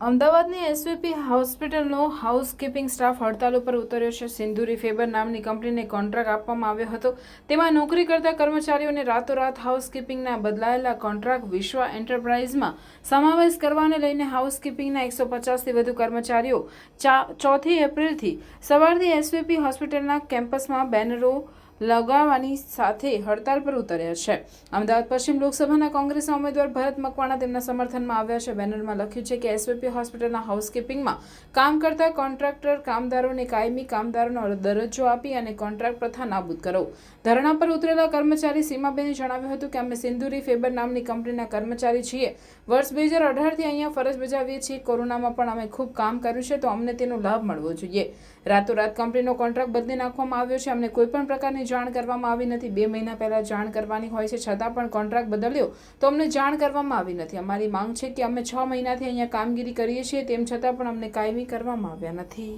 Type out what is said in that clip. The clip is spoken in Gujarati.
અમદાવાદની એસવીપી હોસ્પિટલનો હાઉસકીપિંગ સ્ટાફ હડતાલ ઉપર ઉતર્યો છે। સિંદુરી ફેબર નામની કંપનીને કોન્ટ્રાક્ટ આપવામાં આવ્યો હતો। તેમાં નોકરી કરતા કર્મચારીઓને રાતોરાત હાઉસકીપિંગના બદલાયેલા કોન્ટ્રાક્ટ વિશ્વ એન્ટરપ્રાઇઝમાં સમાવેશ કરવાને લઈને હાઉસકીપિંગના 150થી વધુ કર્મચારીઓ 4 એપ્રિલથી સવારથી એસવીપી હોસ્પિટલના કેમ્પસમાં બેનરો લગાવવાની સાથે હડતાલ પર ઉતર્યા છે। અમદાવાદ પશ્ચિમ લોકસભાના કોંગ્રેસના ઉમેદવાર ભરત મકવાણા તેમના સમર્થનમાં આવ્યા છે। બેનરમાં લખ્યું છે કે એસવીપી હોસ્પિટલના હાઉસકીપિંગમાં કામ કરતા કોન્ટ્રાક્ટર કામદારોને કાયમી કામદારોનો દરજ્જો આપી અને કોન્ટ્રાક્ટ પ્રથા નાબૂદ કરો। ધરણા પર ઉતરેલા કર્મચારી સીમાબેને જણાવ્યું હતું કે અમે સિંદુરી ફેબર નામની કંપનીના કર્મચારી છીએ। વર્ષ 2018થી અહીંયા ફરજ બજાવીએ છીએ। કોરોનામાં પણ અમે ખૂબ કામ કર્યું છે, તો અમને તેનો લાભ મળવો જોઈએ। રાતોરાત કંપનીનો કોન્ટ્રાક્ટ બદલી નાખવામાં આવ્યો છે। અમને કોઈપણ પ્રકારની જાણ કરવામાં આવી નથી। 2 મહિના પહેલા જાણ કરવાની હોય છે, છતાં પણ કોન્ટ્રાક્ટ બદલ્યો તો અમને જાણ કરવામાં આવી નથી। અમારી માંગ છે કે અમે 6 મહિનાથી અહીંયા કામગીરી કરીએ છીએ, તેમ છતાં પણ અમને કાયમી કરવામાં આવ્યા નથી।